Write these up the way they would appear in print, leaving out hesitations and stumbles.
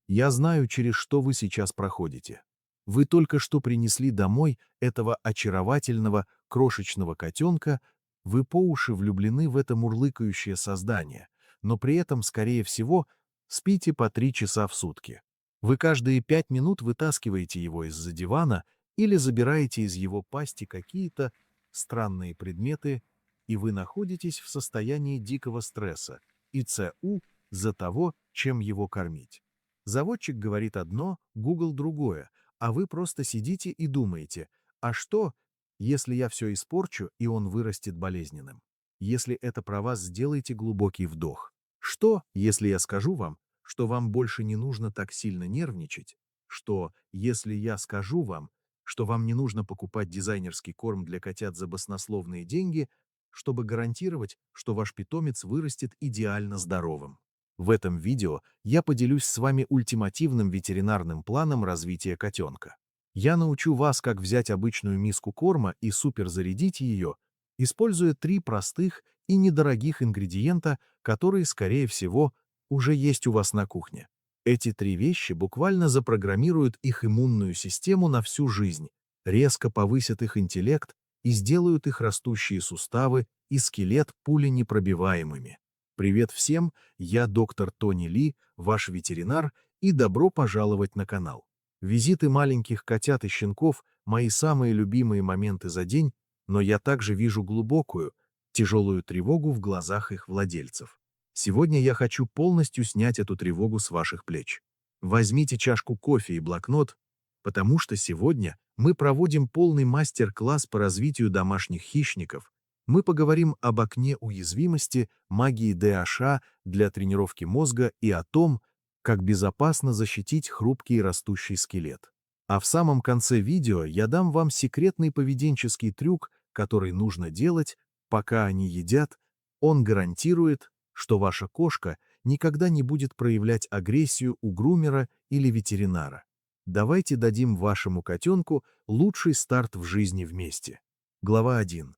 Я знаю, через что вы сейчас проходите. Вы только что принесли домой этого очаровательного крошечного котенка, вы по уши влюблены в это мурлыкающее создание, но при этом, скорее всего, спите по 3 часа в сутки. Вы каждые 5 минут вытаскиваете его из-за дивана или забираете из его пасти какие-то странные предметы, и вы находитесь в состоянии дикого стресса и ЦУ за того, чем его кормить. Заводчик говорит одно, Google другое, а вы просто сидите и думаете, а что, если я все испорчу, и он вырастет болезненным? Если это про вас, сделайте глубокий вдох. Что, если я скажу вам, что вам больше не нужно так сильно нервничать? Что, если я скажу вам, что вам не нужно покупать дизайнерский корм для котят за баснословные деньги, чтобы гарантировать, что ваш питомец вырастет идеально здоровым? В этом видео я поделюсь с вами ультимативным ветеринарным планом развития котенка. Я научу вас, как взять обычную миску корма и суперзарядить ее, используя 3 простых и недорогих ингредиента, которые, скорее всего, уже есть у вас на кухне. Эти 3 вещи буквально запрограммируют их иммунную систему на всю жизнь, резко повысят их интеллект и сделают их растущие суставы и скелет пуленепробиваемыми. Привет всем, я доктор Тони Ли, ваш ветеринар, и добро пожаловать на канал. Визиты маленьких котят и щенков– мои самые любимые моменты за день, но я также вижу глубокую, тяжелую тревогу в глазах их владельцев. Сегодня я хочу полностью снять эту тревогу с ваших плеч. Возьмите чашку кофе и блокнот, потому что сегодня мы проводим полный мастер-класс по развитию домашних хищников. Мы поговорим об окне уязвимости, магии ДHA для тренировки мозга и о том, как безопасно защитить хрупкий растущий скелет. А в самом конце видео я дам вам секретный поведенческий трюк, который нужно делать, пока они едят. Он гарантирует, что ваша кошка никогда не будет проявлять агрессию у грумера или ветеринара. Давайте дадим вашему котенку лучший старт в жизни вместе. Глава 1.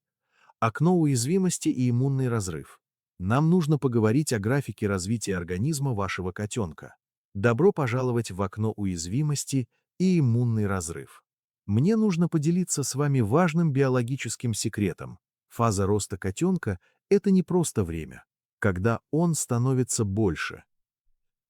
Окно уязвимости и иммунный разрыв. Нам нужно поговорить о графике развития организма вашего котенка. Добро пожаловать в окно уязвимости и иммунный разрыв. Мне нужно поделиться с вами важным биологическим секретом. Фаза роста котенка– это не просто время, когда он становится больше.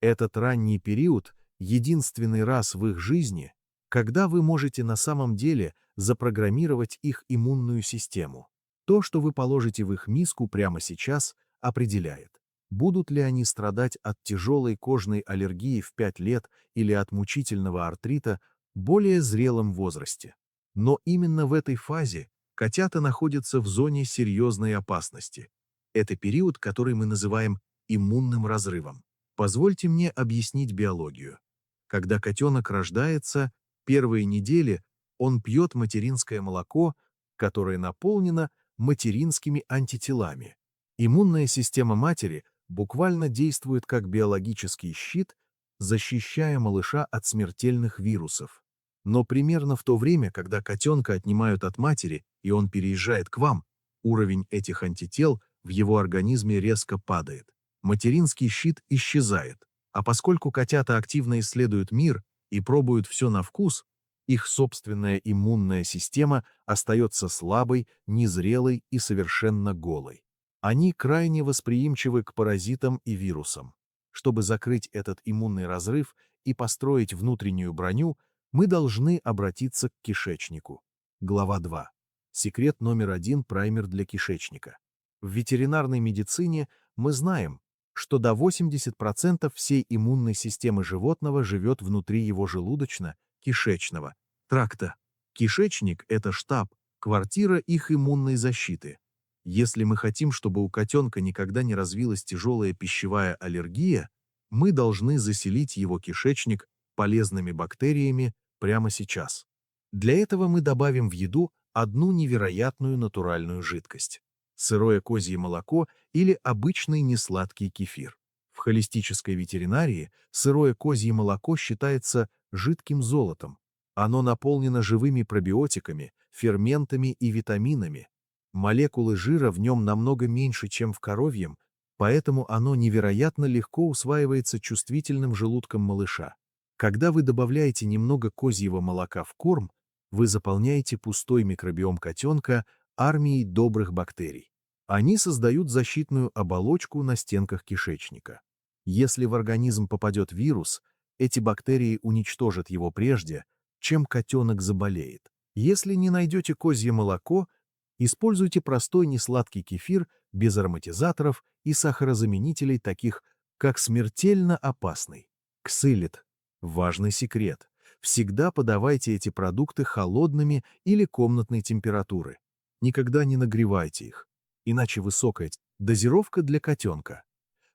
Этот ранний период– единственный раз в их жизни, когда вы можете на самом деле запрограммировать их иммунную систему. То, что вы положите в их миску прямо сейчас, определяет, будут ли они страдать от тяжелой кожной аллергии в 5 лет или от мучительного артрита в более зрелом возрасте. Но именно в этой фазе котята находятся в зоне серьезной опасности. Это период, который мы называем иммунным разрывом. Позвольте мне объяснить биологию. Когда котенок рождается, первые недели он пьет материнское молоко, которое наполнено материнскими антителами. Иммунная система матери буквально действует как биологический щит, защищая малыша от смертельных вирусов. Но примерно в то время, когда котенка отнимают от матери и он переезжает к вам, уровень этих антител в его организме резко падает. Материнский щит исчезает. А поскольку котята активно исследуют мир и пробуют все на вкус, их собственная иммунная система остается слабой, незрелой и совершенно голой. Они крайне восприимчивы к паразитам и вирусам. Чтобы закрыть этот иммунный разрыв и построить внутреннюю броню, мы должны обратиться к кишечнику. Глава 2. Секрет номер 1. Праймер для кишечника. В ветеринарной медицине мы знаем, что до 80% всей иммунной системы животного живет внутри его желудочно-кишечного тракта. Кишечник– это штаб, квартира их иммунной защиты. Если мы хотим, чтобы у котенка никогда не развилась тяжелая пищевая аллергия, мы должны заселить его кишечник полезными бактериями прямо сейчас. Для этого мы добавим в еду одну невероятную натуральную жидкость. Сырое козье молоко или обычный несладкий кефир. В холистической ветеринарии сырое козье молоко считается жидким золотом. Оно наполнено живыми пробиотиками, ферментами и витаминами. Молекулы жира в нем намного меньше, чем в коровьем, поэтому оно невероятно легко усваивается чувствительным желудком малыша. Когда вы добавляете немного козьего молока в корм, вы заполняете пустой микробиом котенка армией добрых бактерий. Они создают защитную оболочку на стенках кишечника. Если в организм попадет вирус, эти бактерии уничтожат его прежде, чем котенок заболеет. Если не найдете козье молоко, используйте простой несладкий кефир без ароматизаторов и сахарозаменителей, таких как смертельно опасный ксилит. Важный секрет. Всегда подавайте эти продукты холодными или комнатной температуры. Никогда не нагревайте их, иначе высокая дозировка для котенка.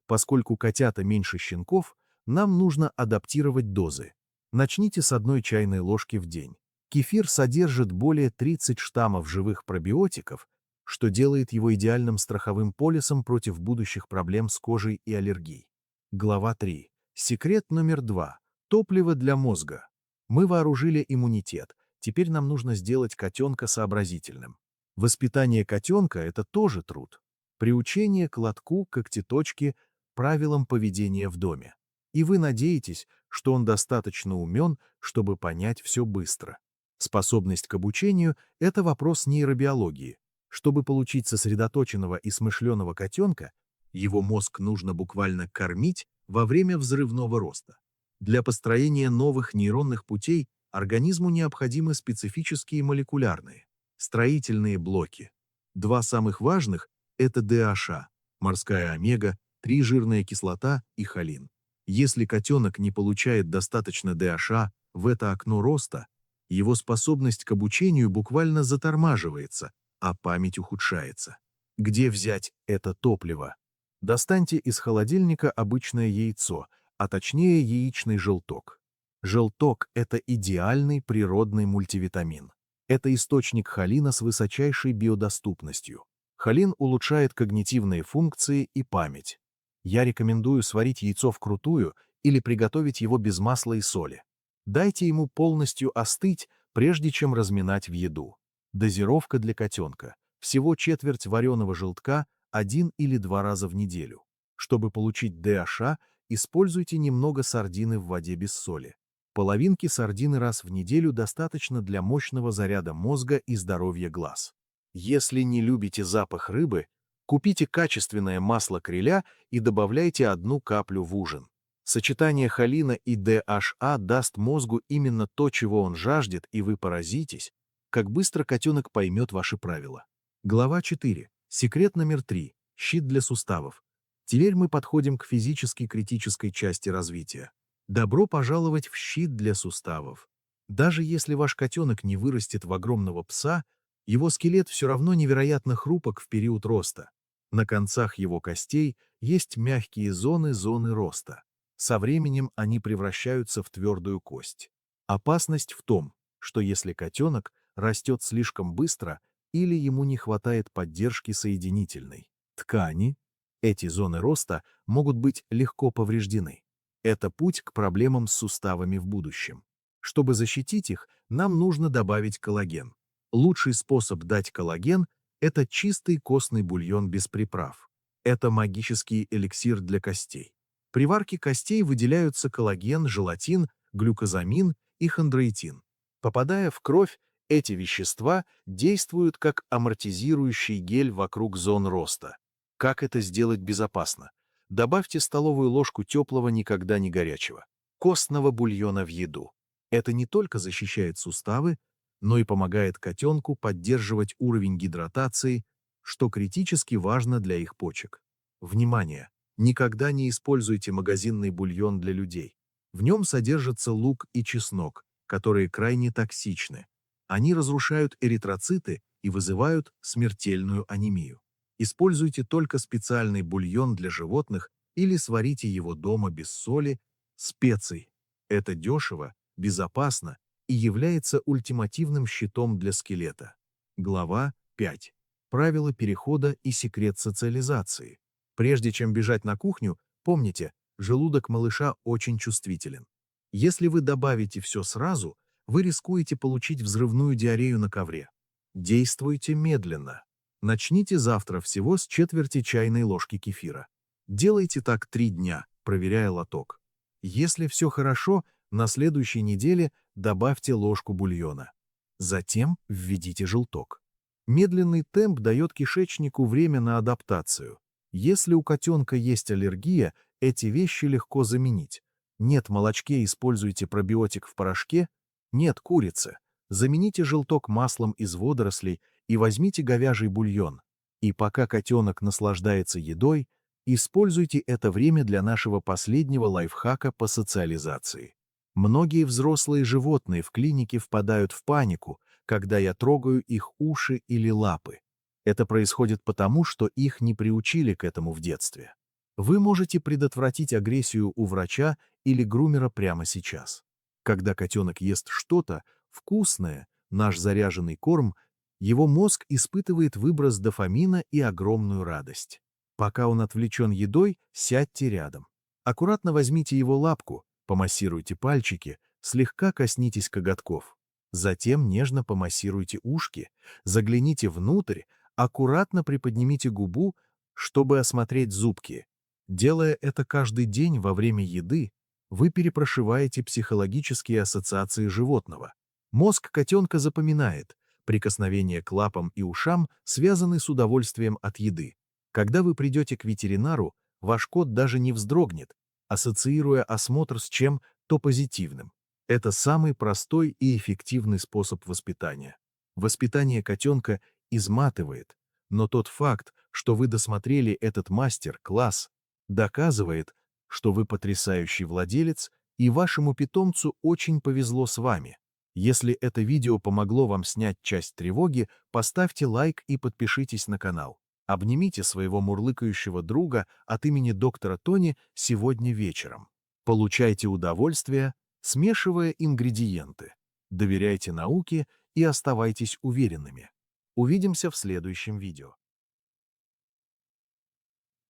Поскольку котята меньше щенков, нам нужно адаптировать дозы. Начните с 1 чайной ложки в день. Кефир содержит более 30 штаммов живых пробиотиков, что делает его идеальным страховым полисом против будущих проблем с кожей и аллергией. Глава 3. Секрет номер 2. Топливо для мозга. Мы вооружили иммунитет, теперь нам нужно сделать котенка сообразительным. Воспитание котенка – это тоже труд. Приучение к лотку, когтеточке, правилам поведения в доме. И вы надеетесь, что он достаточно умен, чтобы понять все быстро. Способность к обучению – это вопрос нейробиологии. Чтобы получить сосредоточенного и смышленого котенка, его мозг нужно буквально кормить во время взрывного роста. Для построения новых нейронных путей организму необходимы специфические молекулярные, строительные блоки. Два самых важных – это ДHA, морская омега, 3-жирная кислота и холин. Если котенок не получает достаточно ДHA в это окно роста, его способность к обучению буквально затормаживается, а память ухудшается. Где взять это топливо? Достаньте из холодильника обычное яйцо, а точнее яичный желток. Желток – это идеальный природный мультивитамин. Это источник холина с высочайшей биодоступностью. Холин улучшает когнитивные функции и память. Я рекомендую сварить яйцо вкрутую или приготовить его без масла и соли. Дайте ему полностью остыть, прежде чем разминать в еду. Дозировка для котенка. Всего четверть вареного желтка 1 или 2 раза в неделю. Чтобы получить ДHA, используйте немного сардины в воде без соли. Половинки сардины раз в неделю достаточно для мощного заряда мозга и здоровья глаз. Если не любите запах рыбы, купите качественное масло креля и добавляйте 1 каплю в ужин. Сочетание холина и ДHA даст мозгу именно то, чего он жаждет, и вы поразитесь, как быстро котенок поймет ваши правила. Глава 4. Секрет номер 3. Щит для суставов. Теперь мы подходим к физически критической части развития. Добро пожаловать в щит для суставов. Даже если ваш котенок не вырастет в огромного пса, его скелет все равно невероятно хрупок в период роста. На концах его костей есть мягкие зоны роста. Со временем они превращаются в твердую кость. Опасность в том, что если котенок растет слишком быстро или ему не хватает поддержки соединительной ткани, эти зоны роста могут быть легко повреждены. Это путь к проблемам с суставами в будущем. Чтобы защитить их, нам нужно добавить коллаген. Лучший способ дать коллаген – это чистый костный бульон без приправ. Это магический эликсир для костей. При варке костей выделяются коллаген, желатин, глюкозамин и хондроитин. Попадая в кровь, эти вещества действуют как амортизирующий гель вокруг зон роста. Как это сделать безопасно? Добавьте столовую ложку теплого, никогда не горячего, костного бульона в еду. Это не только защищает суставы, но и помогает котенку поддерживать уровень гидратации, что критически важно для их почек. Внимание! Никогда не используйте магазинный бульон для людей. В нем содержатся лук и чеснок, которые крайне токсичны. Они разрушают эритроциты и вызывают смертельную анемию. Используйте только специальный бульон для животных или сварите его дома без соли, специй. Это дешево, безопасно и является ультимативным щитом для скелета. Глава 5. Правила перехода и секрет социализации. Прежде чем бежать на кухню, помните, желудок малыша очень чувствителен. Если вы добавите все сразу, вы рискуете получить взрывную диарею на ковре. Действуйте медленно. Начните завтра всего с четверти чайной ложки кефира. Делайте так 3 дня, проверяя лоток. Если все хорошо, На следующей неделе добавьте ложку бульона. Затем введите желток. Медленный темп дает кишечнику время на адаптацию. Если у котенка есть аллергия, эти вещи легко заменить. Нет молочке, используйте пробиотик в порошке. Нет курицы. Замените желток маслом из водорослей и возьмите говяжий бульон. И пока котенок наслаждается едой, используйте это время для нашего последнего лайфхака по социализации. Многие взрослые животные в клинике впадают в панику, когда я трогаю их уши или лапы. Это происходит потому, что их не приучили к этому в детстве. Вы можете предотвратить агрессию у врача или грумера прямо сейчас. Когда котенок ест что-то вкусное, наш заряженный корм, его мозг испытывает выброс дофамина и огромную радость. Пока он отвлечен едой, сядьте рядом. Аккуратно возьмите его лапку, помассируйте пальчики, слегка коснитесь коготков. Затем нежно помассируйте ушки, загляните внутрь, аккуратно приподнимите губу, чтобы осмотреть зубки. Делая это каждый день во время еды, вы перепрошиваете психологические ассоциации животного. Мозг котенка запоминает, прикосновения к лапам и ушам связаны с удовольствием от еды. Когда вы придете к ветеринару, ваш кот даже не вздрогнет, ассоциируя осмотр с чем-то позитивным. Это самый простой и эффективный способ воспитания. Воспитание котенка изматывает, но тот факт, что вы досмотрели этот мастер-класс, доказывает, что вы потрясающий владелец и вашему питомцу очень повезло с вами. Если это видео помогло вам снять часть тревоги, поставьте лайк и подпишитесь на канал. Обнимите своего мурлыкающего друга от имени доктора Тони сегодня вечером. Получайте удовольствие, смешивая ингредиенты. Доверяйте науке и оставайтесь уверенными. Увидимся в следующем видео.